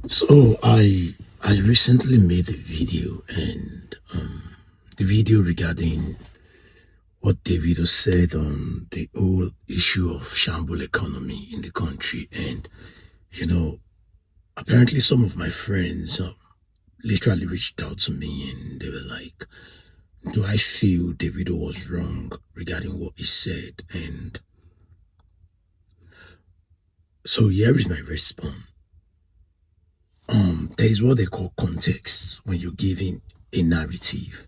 So I recently made a video, and the video regarding what Davido said on the whole issue of shamble economy in the country. And you know, apparently some of my friends literally reached out to me and they were like, "Do I feel Davido was wrong regarding what he said?" And so here is my response. There is what they call context when you're giving a narrative.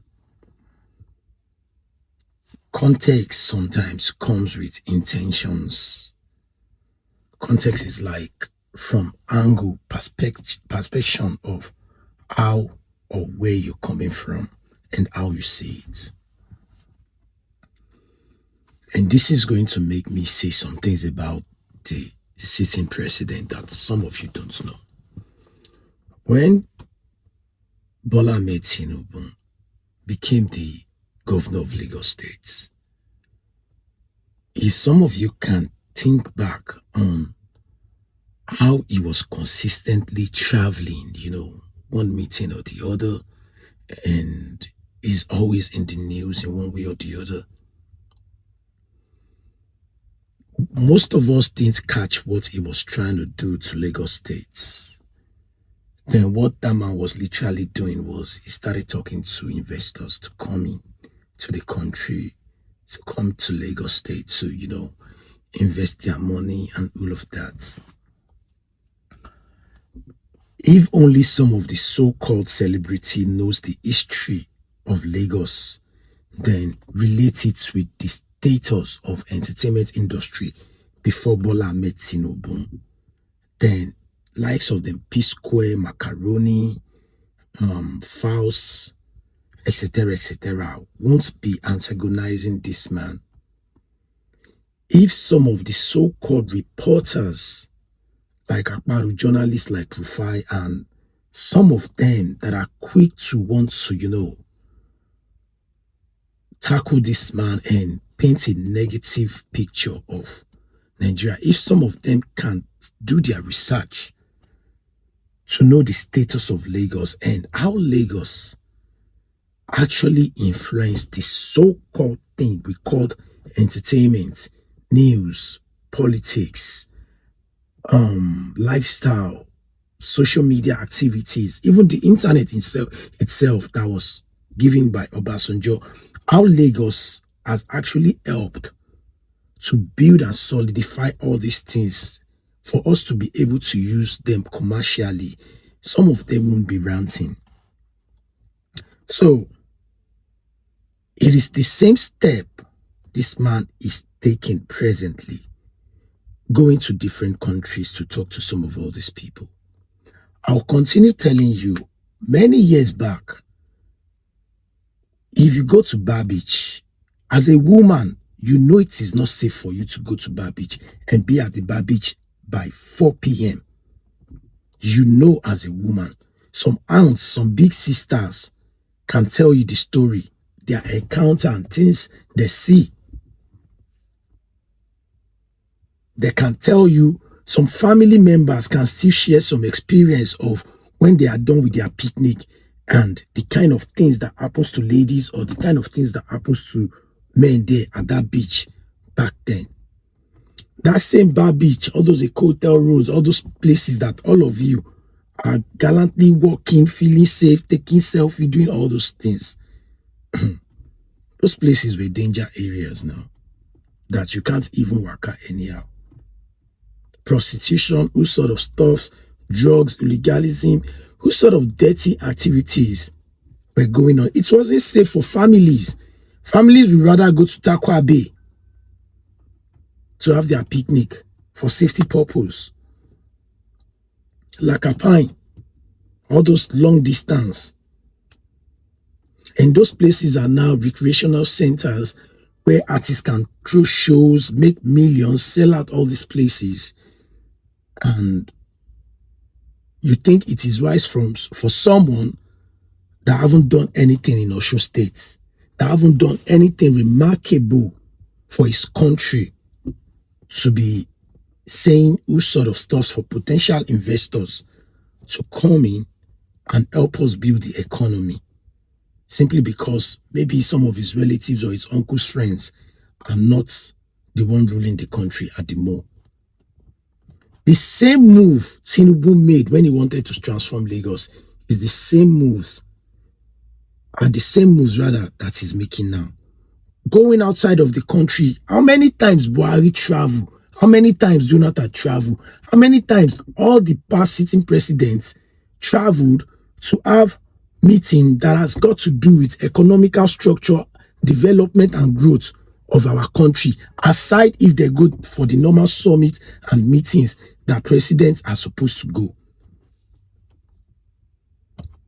Context sometimes comes with intentions. Context is like from angle, perspective of how or where you're coming from and how you see it. And this is going to make me say some things about the sitting president that some of you don't know. When Bola Ahmed Tinubu became the governor of Lagos State, if some of you can think back on how he was consistently traveling, one meeting or the other, and is always in the news in one way or the other. Most of us didn't catch what he was trying to do to Lagos State. Then what that man was literally doing was he started talking to investors to come in to the country, to come to Lagos State to, invest their money and all of that. If only some of the so-called celebrity knows the history of Lagos, then relate it with the status of entertainment industry before Bola Ahmed Tinubu, then likes of them P Square, Macaroni, Faust, etc., won't be antagonizing this man. If some of the so-called reporters like Akbaru, journalists like Rufai, and some of them that are quick to want to, tackle this man and paint a negative picture of Nigeria, if some of them can do their research to know the status of Lagos and how Lagos actually influenced the so-called thing we called entertainment, news, politics, lifestyle, social media activities, even the internet itself that was given by Obasanjo, how Lagos has actually helped to build and solidify all these things for us to be able to use them commercially. Some of them won't be ranting. So it is the same step this man is taking presently, going to different countries to talk to some of all these people. I'll continue telling you, many years back, if you go to Bar Beach, as a woman, you know it is not safe for you to go to Bar Beach and be at the Bar Beach by 4 p.m. You know as a woman, some aunts, some big sisters can tell you the story, their encounter and things they see. They can tell you, some family members can still share some experience of when they are done with their picnic and the kind of things that happens to ladies or the kind of things that happens to men there at that beach back then. That same Bar Beach, all those hotel rooms, all those places that all of you are gallantly walking, feeling safe, taking selfie, doing all those things. Those places were danger areas now that you can't even work out anyhow. Prostitution, who sort of stuffs, drugs, illegalism, who sort of dirty activities were going on. It wasn't safe for families. Families would rather go to Takwa Bay to have their picnic for safety purpose. Lakapine, all those long distance. And those places are now recreational centers where artists can throw shows, make millions, sell out all these places. And you think it is wise for someone that haven't done anything in Osun State, that haven't done anything remarkable for his country, to be saying who sort of stuff for potential investors to come in and help us build the economy, simply because maybe some of his relatives or his uncle's friends are not the one ruling the country at the moment. The same move Tinubu made when he wanted to transform Lagos is the same moves, rather, that he's making now. Going outside of the country, how many times Buhari travel? How many times Jonathan travel? How many times all the past sitting presidents traveled to have meeting that has got to do with economical structure, development and growth of our country, aside if they go for the normal summit and meetings that presidents are supposed to go.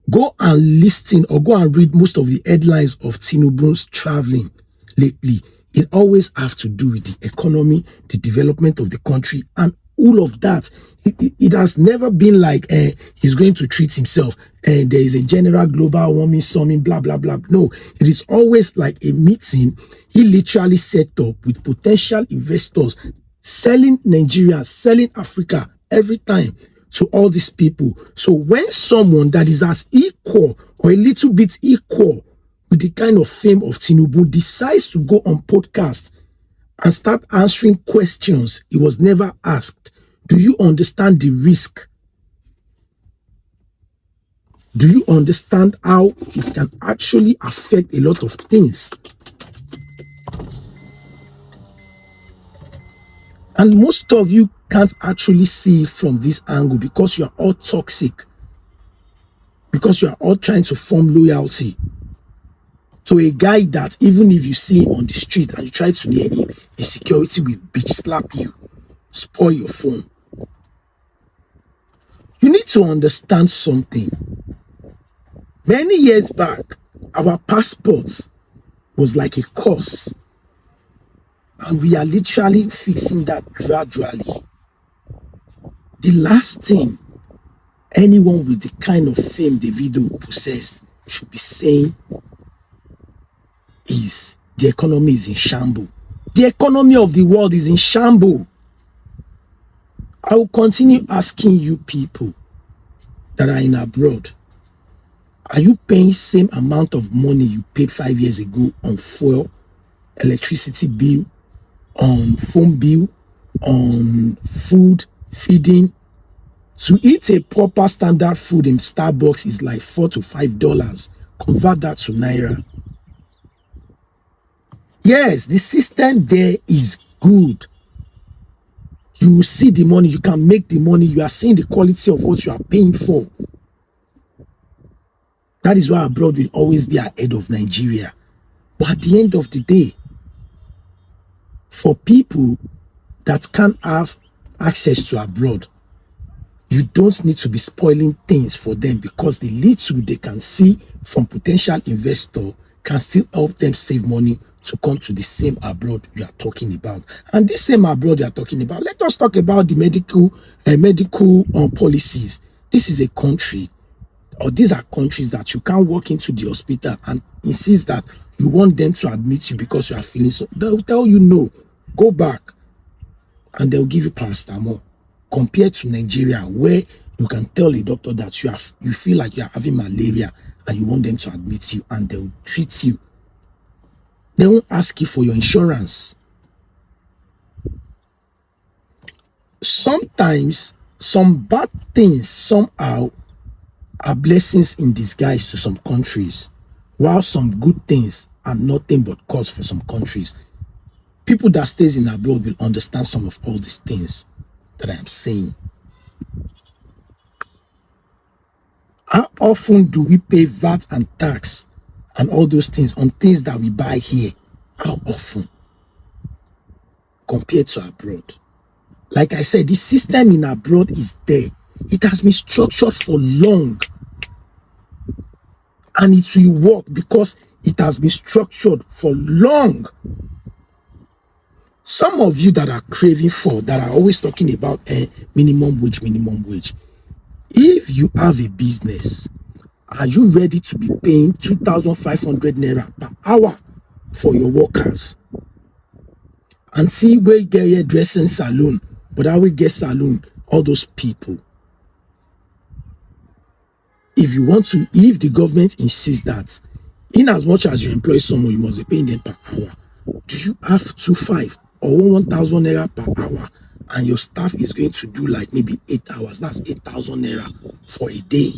Go and listen or go and read most of the headlines of Tinubu's traveling lately. It always have to do with the economy, the development of the country, and all of that. It has never been like he's going to treat himself and there is a general global warming summit, blah, blah, blah. No, it is always like a meeting he literally set up with potential investors, selling Nigeria, selling Africa every time to all these people. So when someone that is as equal or a little bit equal with the kind of fame of Tinubu decides to go on podcast and start answering questions he was never asked, do you understand the risk? Do you understand how it can actually affect a lot of things? And most of you can't actually see it from this angle because you are all toxic. Because you are all trying to form loyalty to a guy that even if you see him on the street and you try to near him, a security will bitch slap you, spoil your phone. You need to understand something. Many years back, our passports was like a course. And we are literally fixing that gradually. The last thing anyone with the kind of fame Davido possessed should be saying is the economy is in shambles. The economy of the world is in shambles. I will continue asking you people that are in abroad, are you paying same amount of money you paid 5 years ago on fuel, electricity bill, on phone bill, on food, feeding? To eat a proper standard food in Starbucks is like $4 to $5. Convert that to Naira. Yes, the system there is good. You will see the money, you can make the money, you are seeing the quality of what you are paying for. That is why abroad will always be ahead of Nigeria. But at the end of the day, for people that can't have access to abroad, you don't need to be spoiling things for them, because the little they can see from potential investor can still help them save money to come to the same abroad you are talking about. And this same abroad you are talking about, let us talk about the medical policies. This is a country, or these are countries that you can't walk into the hospital and insist that you want them to admit you because you are feeling so. They'll tell you no, go back, and they'll give you paracetamol. Compared to Nigeria, where you can tell a doctor that you feel like you are having malaria and you want them to admit you, and they'll treat you. They won't ask you for your insurance. Sometimes some bad things somehow are blessings in disguise to some countries, while some good things are nothing but cause for some countries. People that stays in abroad will understand some of all these things that I am saying. How often do we pay VAT and tax and all those things on things that we buy here? How often compared to abroad? Like I said, the system in abroad is there. It has been structured for long, and it will work because it has been structured for long. Some of you that are craving for, that are always talking about minimum wage. If you have a business, are you ready to be paying 2,500 naira per hour for your workers? And see where you get your dressing salon, but I will get salon, all those people. if the government insists that in as much as you employ someone, you must be paying them per hour, do you have 2,500 or 1,000 naira per hour, and your staff is going to do like maybe 8 hours? That's 8,000 naira for a day.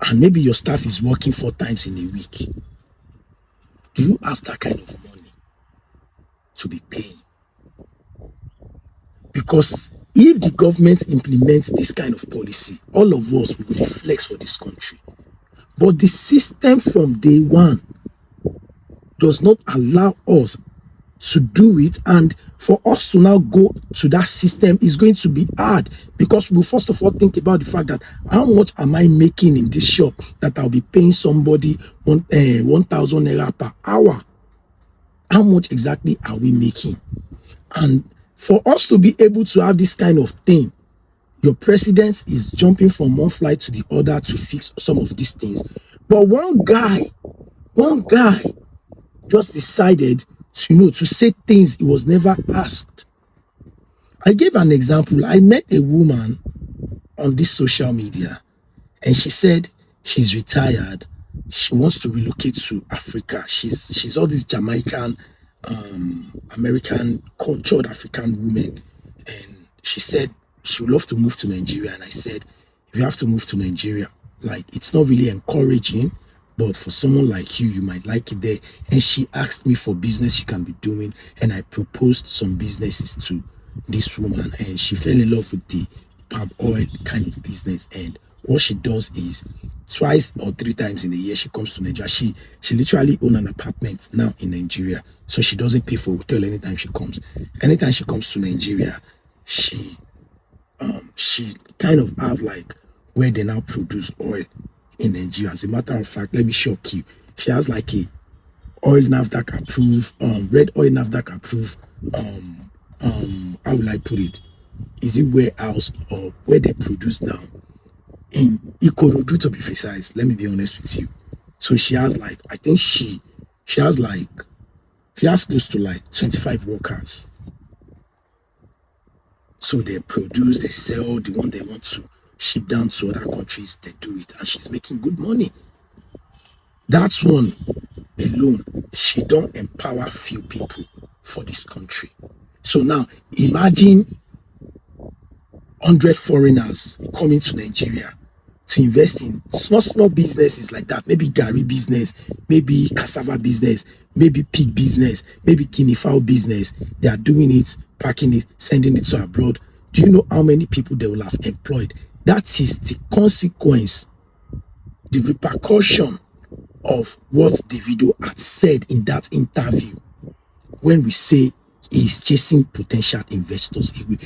And maybe your staff is working 4 times in a week. Do you have that kind of money to be paying? Because if the government implements this kind of policy, all of us will be flex for this country. But the system from day one does not allow us to do it, and for us to now go to that system is going to be hard, because we'll first of all think about the fact that how much am I making in this shop that I'll be paying somebody 1,000 naira per hour? How much exactly are we making? And for us to be able to have this kind of thing, your president is jumping from one flight to the other to fix some of these things. But one guy just decided to say things he was never asked. I gave an example. I met a woman on this social media, and she said she's retired. She wants to relocate to Africa. She's all this Jamaican, American, cultured African woman. And she said she would love to move to Nigeria. And I said, if you have to move to Nigeria, like, it's not really encouraging, but for someone like you might like it there. And she asked me for business she can be doing, and I proposed some businesses to this woman, and she fell in love with the palm oil kind of business. And what she does is 2 or 3 times in a year she comes to Nigeria. She literally owns an apartment now in Nigeria, so she doesn't pay for hotel anytime she comes. Anytime she comes to Nigeria, she kind of have like where they now produce oil in Nigeria. As a matter of fact, let me shock you, she has like a oil NAFDAC approved, red oil NAFDAC approved, how will I put it? Is it warehouse or where they produce now? In Ikorodu, to be precise. Let me be honest with you. So she has like, I think she has close to like 25 workers. So they produce, they sell the one they want to ship down to other countries, they do it, and she's making good money. That's one alone. She don't empower few people for this country. So now imagine 100 foreigners coming to Nigeria to invest in small businesses like that. Maybe Gary business, maybe cassava business, maybe pig business, maybe guinea fowl business. They are doing it, packing it, sending it to abroad. Do you know how many people they will have employed? That is the consequence, the repercussion of what Davido had said in that interview when we say he's chasing potential investors away.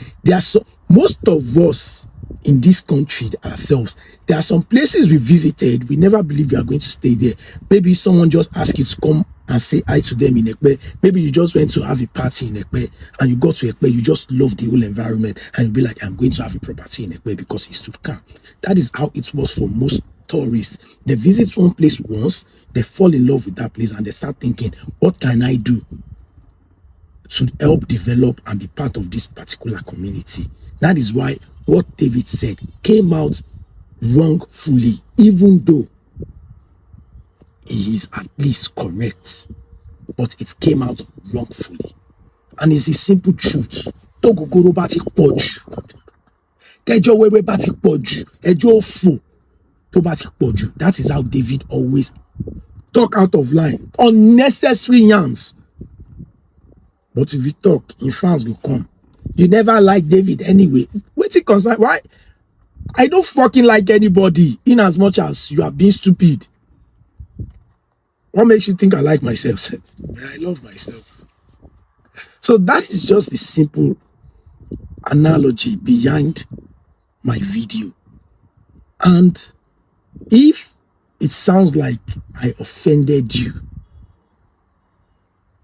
Most of us in this country ourselves, there are some places we visited, we never believed we are going to stay there. Maybe someone just asked you to come and say hi to them in Ekpe. Maybe you just went to have a party in Ekpe, and you got to Ekpe, you just love the whole environment, and you'll be like, I'm going to have a property in Ekpe because it's too calm. That is how it was for most tourists. They visit one place once, they fall in love with that place, and they start thinking, what can I do to help develop and be part of this particular community? That is why what David said came out wrongfully, even though he is at least correct, but it came out wrongfully. And it's the simple truth. Togogoro batik poju. Kejo wewe batik poju. Ejo fo to batik poju. That is how David always talk out of line. Unnecessary yarns. But if you talk, in fans will come. You never like David anyway. What's it concern? Why? I don't fucking like anybody, in as much as you are being stupid. What makes you think I like myself? I love myself. So that is just the simple analogy behind my video. And if it sounds like I offended you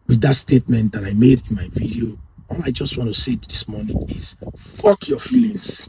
with that statement that I made in my video, all I just want to say this morning is fuck your feelings.